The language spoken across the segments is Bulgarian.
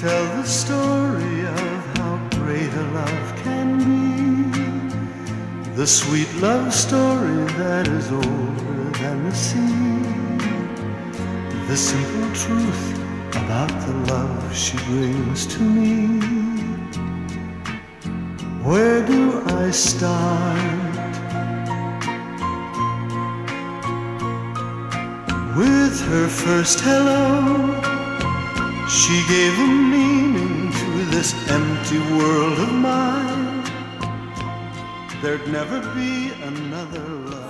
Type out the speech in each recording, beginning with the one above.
tell the story of how great a love can be, the sweet love story that is older than the sea, the simple truth about the love she brings to me. Where do I start? With her first hello, she gave a meaning to this empty world of mine. There'd never be another love.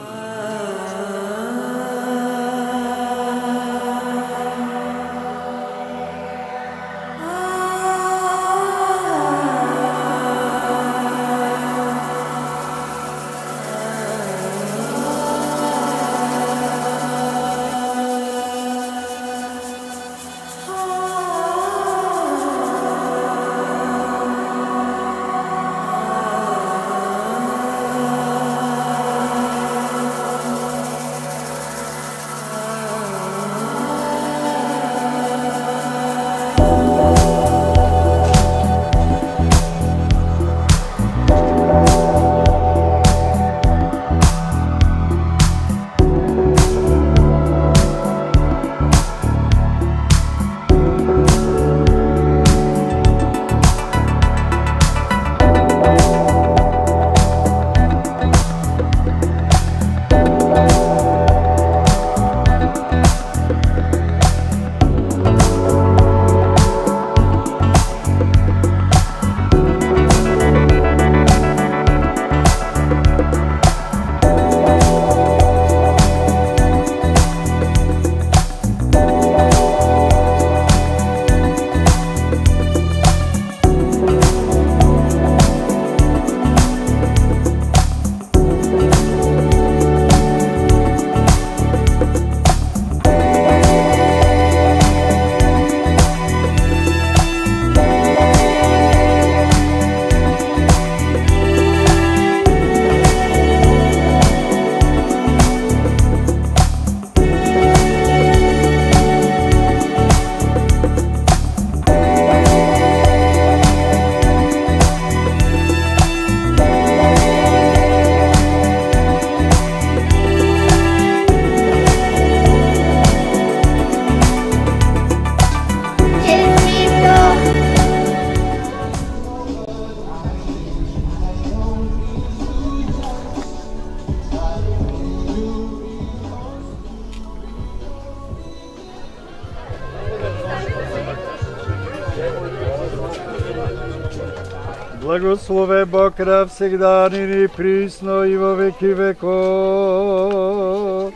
Благослови Бог навсегда, ныне присно и во веки веков.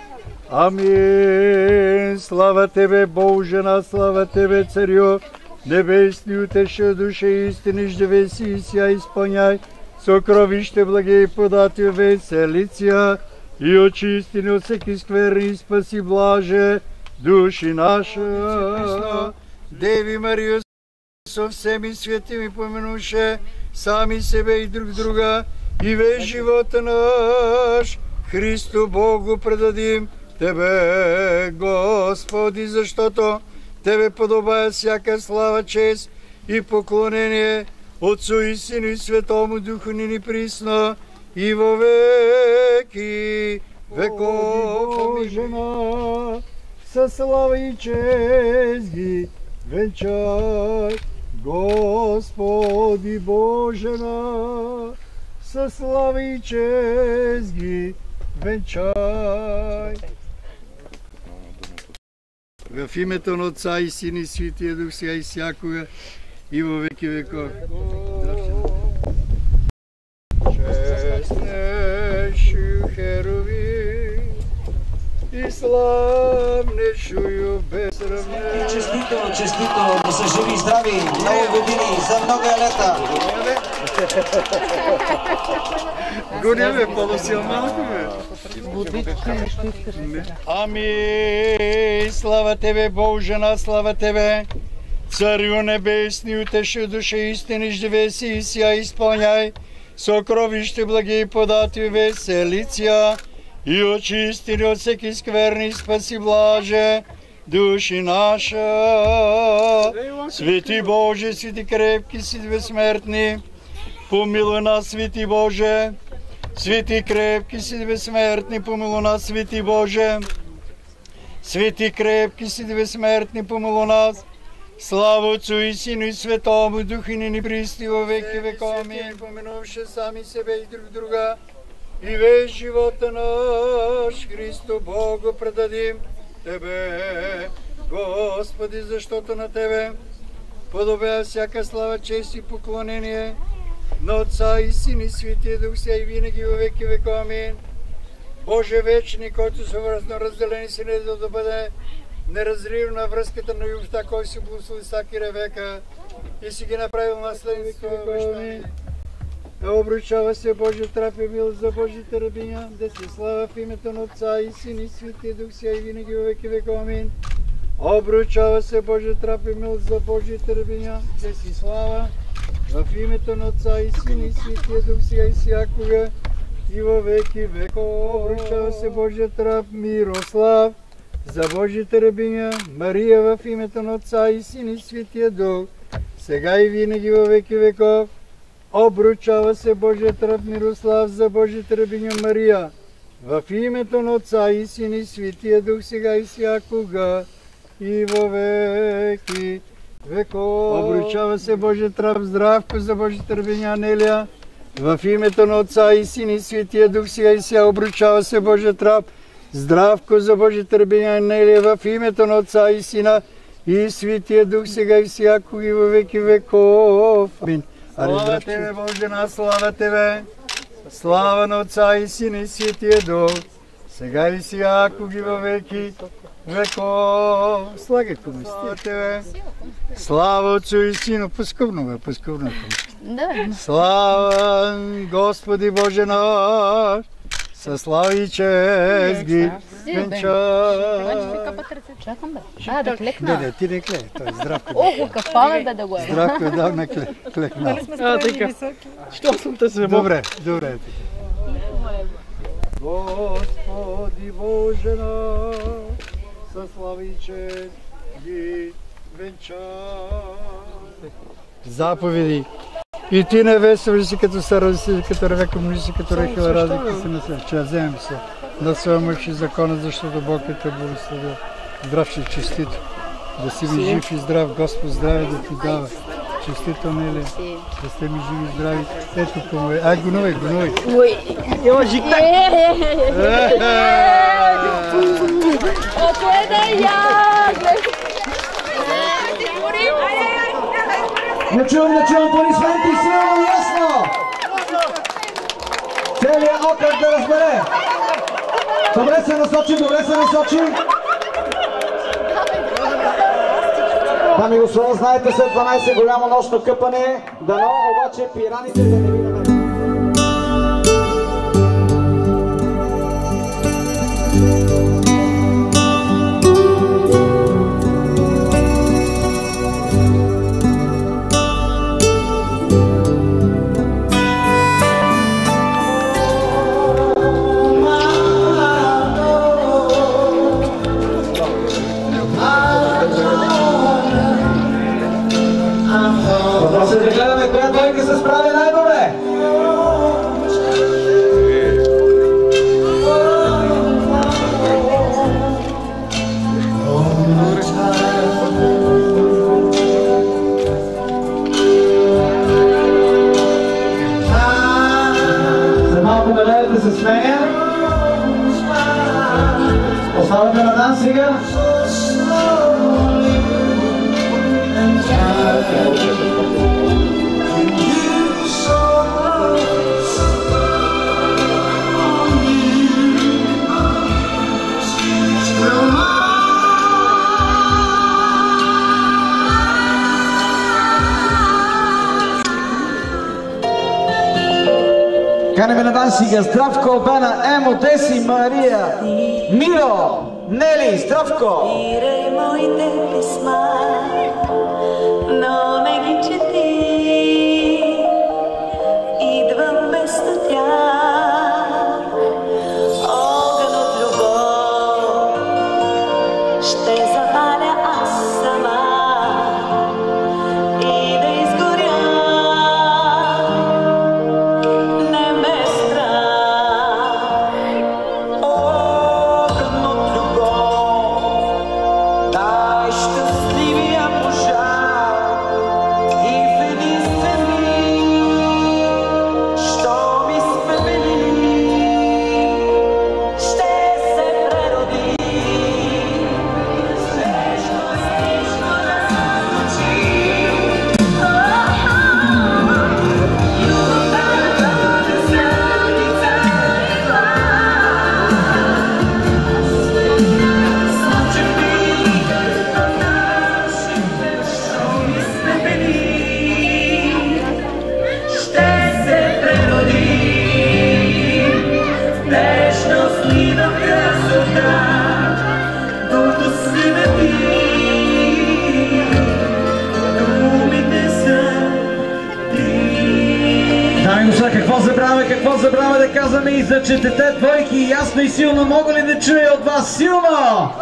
Аминь. Слава Тебе, Боже, слава Тебе, Царю, небесни, утеши души истини, живи си и ся исполняй, сокровище благе и подати веселица, и очисти ни от всеки скверни, и спаси блаже души наша. Деви Мария, со всеми светими поменуше сами себе и друг друга, и весь живота наш Христу Богу предадим Тебе, Господи, защото Тебе подобая всяка слава, чест и поклонение Отцу и Сину и Светому Духу, нині присно и во веки веков. Боже наш, со слава и честь ги венчай, Господи Боже наш, со слава и честь ги венчай. В името на Отца и Сина и Святия Дух, сега и всякога, и во веки веков. Честнейшую херувим и славнейшую без сравнения. Честито, честито, да са живи и здрави, много години, за много лета. Гонеме, по-носил малко, бе. Амин. Слава Тебе, Боже, слава Тебе. Царю небесни, утеши душа истини, живе си и ся изпълняй. Сокровище благи подати веселица и очисти от всеки скверни, спаси блаже души наша. Свети Боже, свети крепки си безсмертни, помилуй нас, свети Боже. Свети крепки си безсмертни, помилуй нас, свети Боже. Свети крепки си безсмертни, помилуй нас. Слава Отцу и Сину и Светому Духу, и ныне присно и во веки веков. Аминь. Помянувши сами себе и друг друга, и весь живота наш Христу Богу предадим Тебе, Господи, защото на Тебе подобява всяка слава, чест и поклонение на Отца и Сина и Светия Дух, сега и винаги во веки веков. Амин. Боже вечни, който съвързно разделени си не да бъде неразривна връзката на любовта, кой си благослови Исак и Ревека и си ги направил наследници вековни. Обручава се Божия трап и мил за Божите рабиня, да се слава в името на Отца и Сина и Светия Дух, сега и винаги во веки веков. Амин. Обручава се Божия трап и мил за Божите рабиня, да си слава в името на Отца и Сина и Светия Дух, сега и всякога и во веки веков. Обручава се Божия трап Мирослав за Божите рабиня Мария в името на Отца и Сина и Светия Дух, сега и винаги во веки веков. Обручава се Божия трап Мирослав за Божите рабиня Мария в името на Отца и Сина и Светия Дух, сега и всякога и во веки веков. Обручава се Божия трап Здравко за Божите рабиня Анелия в името на Отца и Сина и Светия Дух, сега и ся. Обручава се Божия трап Здравко за Божите рабиня Анелия в името на Отца и Сина и Светия Дух, сега и всякога и во веки веков. Амин. Слава Тебе, Боже наш, слава Тебе! Слава на Отца и Сина и Светия Дух, сега и всякога и во веки веков. Слагай комисти. Слава Тебе! Слава Отцу и Сину! Поскъвно. Слава Господи Боже наш! Със слава и чест ги венча. Чакам бе. Да клекна. Не, ти не клей. Той е Здравко. Охо, кафала да го е. Здравко е давна клекна. Така. Що съм те се Добре. Господи Боже наш, със слава и чест ги венча. Заповеди. И ти не весели си като Сара, си като Ревека, мъжи си като Рахила, разлика си на себе. Че вземем се на своя мъж и закона, защото Бог е те благословил. Здрав си, честито. Да си ми жив и здрав, Господ здраве да ти дава. Честито, Нели. Да сте ми живи и здрави. Ето кому е. Ай, гонувай. Ела жикна. Ото е да я! Не чувам аплодисменти, силно, ясно! Целият окръг да разбере. Добре се насочи. Дами и господа, знаете, след 12 голямо нощно къпане, дано обаче пираните да не ви намерят. Въпросът е да гледаме коя двойка се справя най-добре. За малко да гледате се смея. Оставаме на нас сега. Канеме на дан сега Здравко, Бена, Емо, Деси, Мария, Миро, Нели, Здравко! Спирай моите писма, но не ги чети, идвам вместо тях. Огън от любов ще запали. какво забравяме да казваме и за четете двойки. Ясно и силно, мога ли да чуя от вас силно?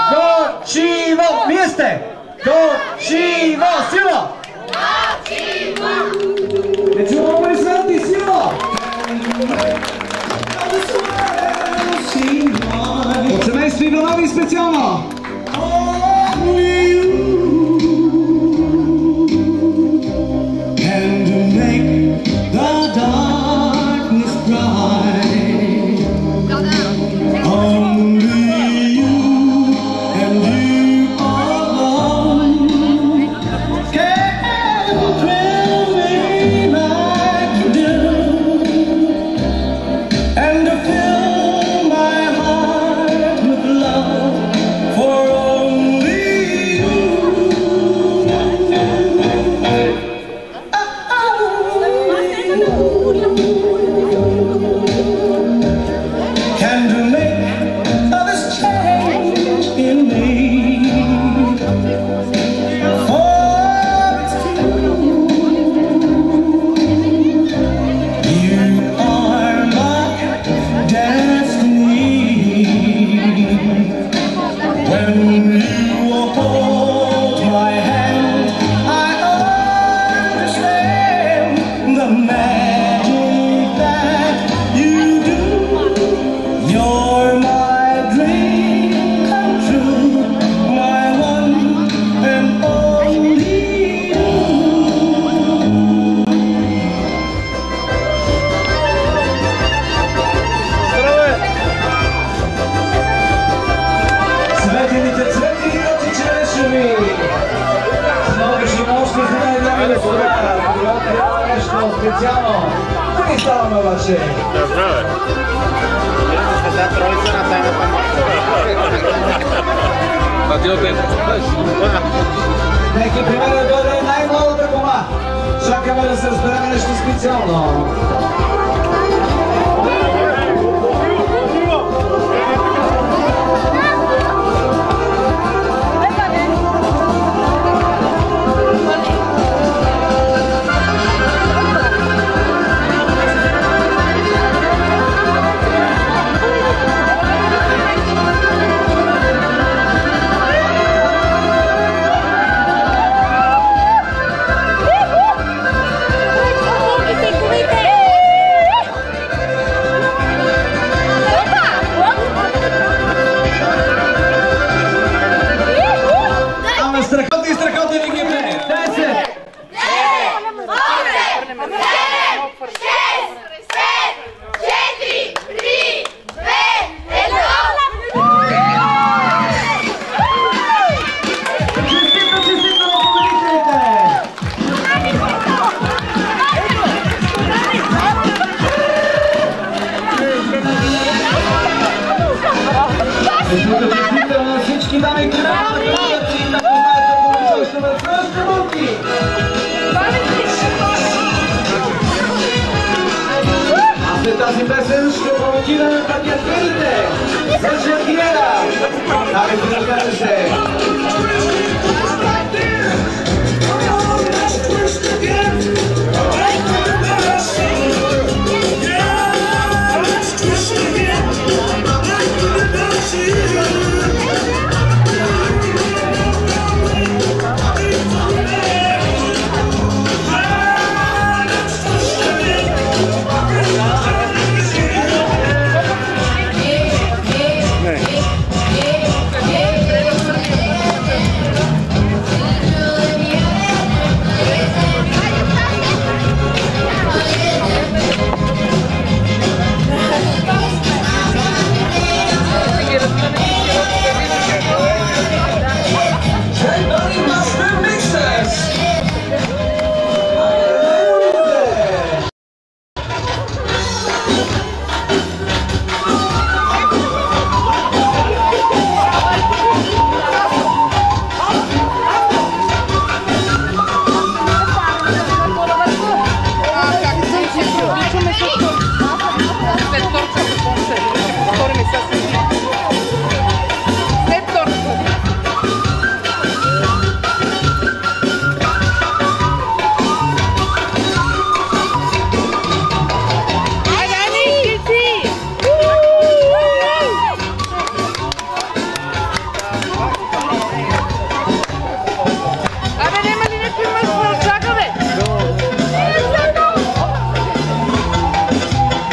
Горчиво! Вие сте! Горчиво! Силно! Не чувам, мога ли следвате силно? От семейство Иванови специално! Специално! Тук ставаме обаче! Да, здраве! Света Троица на тайната марка. А ти опет? Нека при мен да дойде най-младата кома. Чакаме да се разберем нещо специално. Всички дами и господа, а след тази песен ще провокираме пакетирите за жертвиера. Дами и разбира се.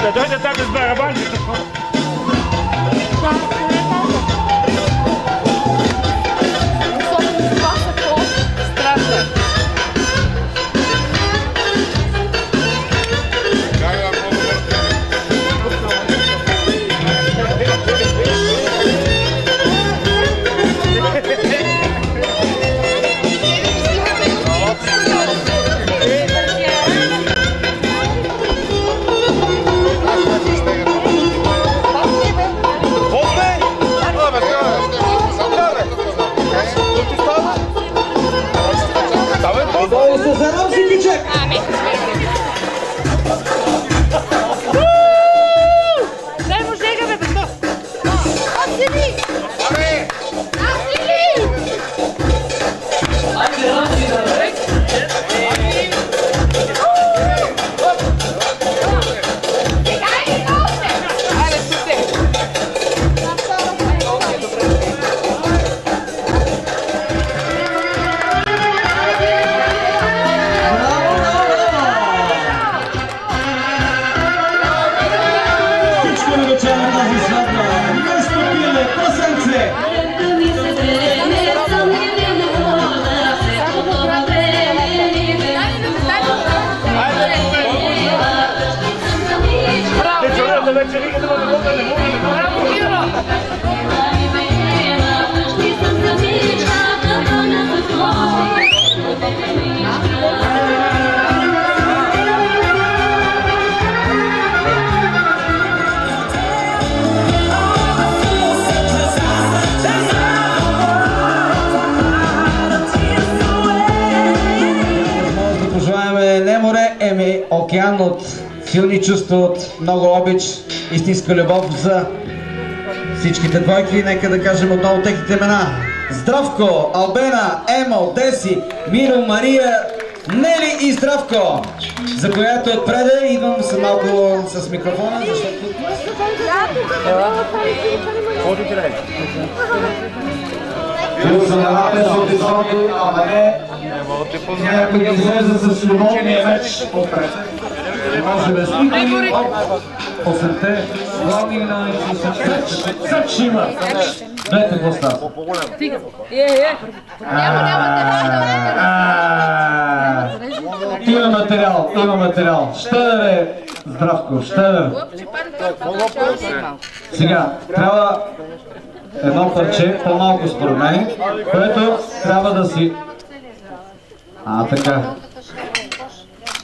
Да дойде там с барабанчето. Океан от силни чувства, от много обич, истинска любов за всичките двойки. Нека да кажем отново техните имена. Здравко, Албена, Емо, Деси, Миро, Мария, Нели и Здравко, за която отпреде идвам са малко с микрофона, защото... Бил съм една песен от изходи, ама не... Някой ги излеза с любовния меч отпред. Може да стигнем от 8-те главни граници с Сачима. Дайте какво става. Има материал. Щедър е, Здравко, щедър. Сега, трябва едно парче, по-малко според мен, което трябва да си... така.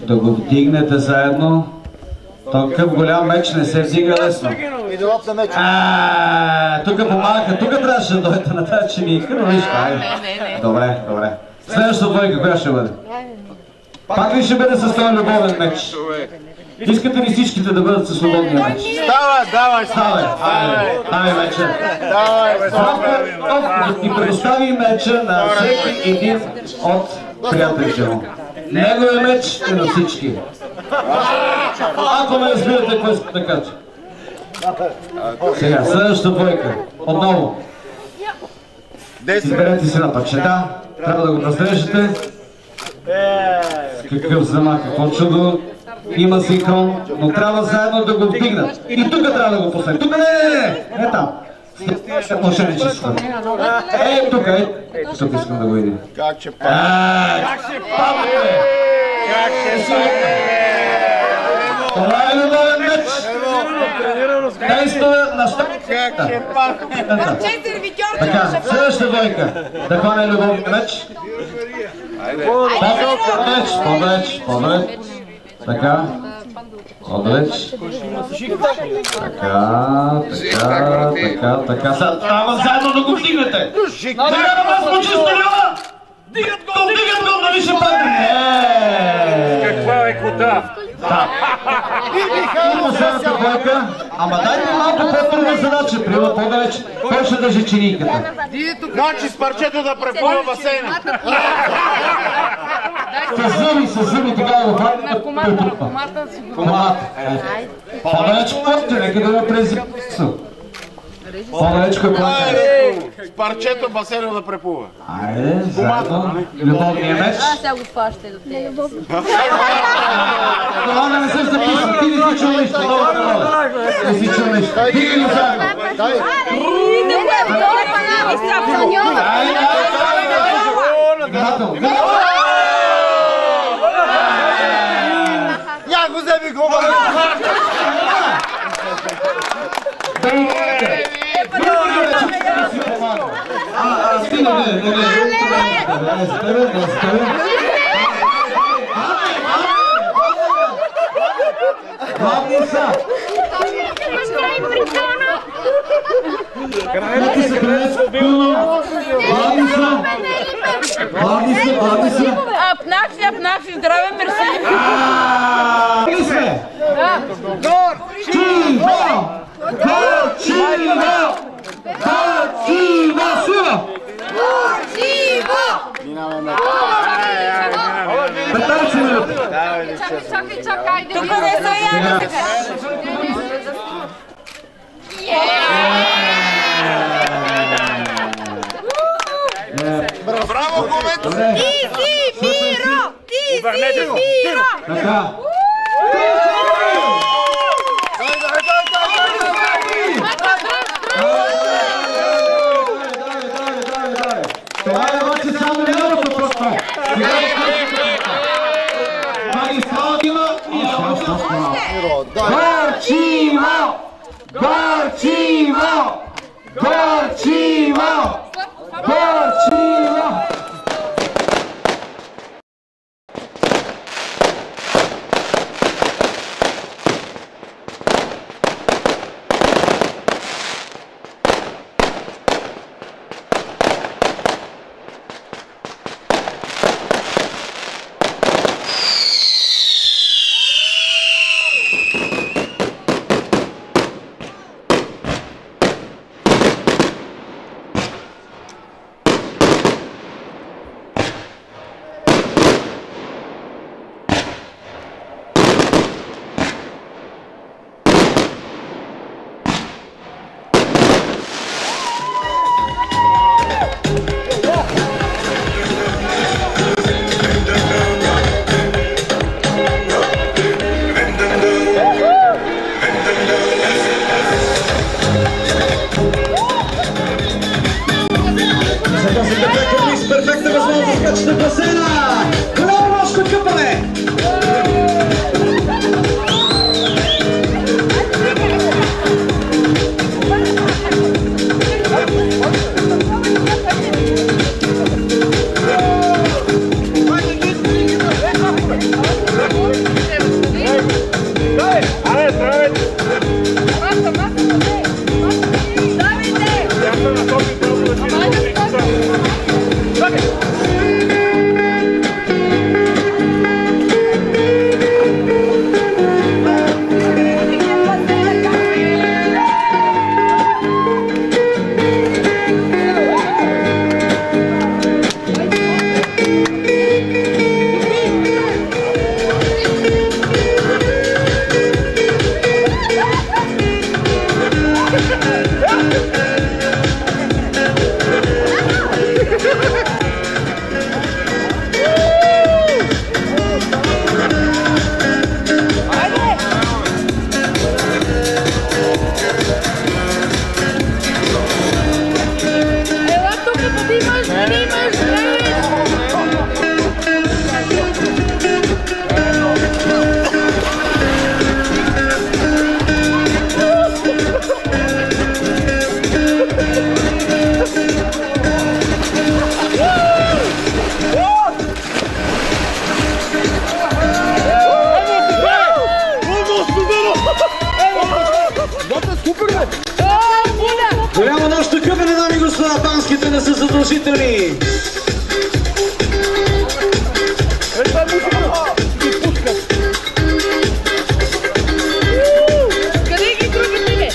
Да го вдигнете заедно. Такъв голям меч не се вдига лесно. Тук помагаха, тук трябваше да дойдете на тази чиника, но виж, добре. Следващата двойка, коя ще бъде? Пак ли ще бъде с този любовен меч? Искате ли всичките да бъдат със свободния меч? Давай! Давай меча! Да ти предостави меча на всеки един от приятелите му. Неговия меч е на всички. Ако ме разбирате, какво искате да кажа. Сега, следващата двойка. Отново. Изберете си на парчета. Трябва да го разрежете. Какъв замах, какво чудо. Има синхрон, но трябва заедно да го вдигнат. И тук трябва да го поставим. Тук не там. Мошенничество. Тук искам да го видим. Как ще падне? Това е любовен меч. Действаме на щаб. Така, следващата двойка. Да хване любовен меч. По-далеч. Така. По-далеч. Така. Трябва заедно да го вдигнете. Трябва вас мочиста няма! Дигат го, нали ще падне? Каква е кота? Има следната двойка. Ама дайте малко по-трудна задача. Приема по-далеч. Той ще държи чинийката. Значи с парчето да преплува басейна. Със зъби тогава го правим на комата. По-далеч плътте, нека да ме презиписам. По-далеч кой плътте. парчето басейно да преплува. Айде, заедно. Любовния меч. Сега го фаща до тебе. Това да не се записва. Ти не си чул нищо. Не си чул нищо. Диги го заедно. Внимателно. Я го вземи глава! Стига, не. Главни са! Главни са! Апнак си, здраве, мерси! Главни сме! Горчиво! Чакай, тук не са яна сега. Браво, момент! Ти си Миро! Така. Това е обаче само миналото просто. Магистралдима и Горчиво! Перфектна възможност да скачате в басейна! Голямо мощно къпане! Голямо нощно къпене, дами и господа, банските не са задължителни. Къде ги другите ли?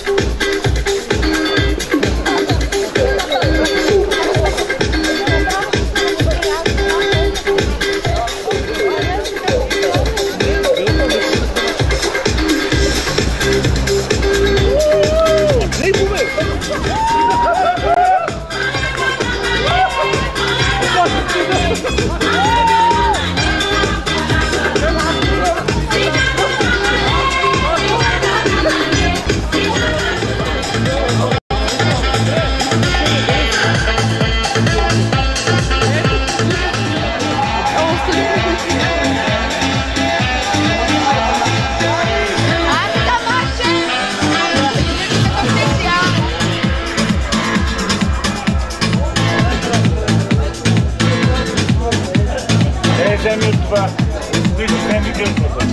вземи от това. Ти да вземи късната.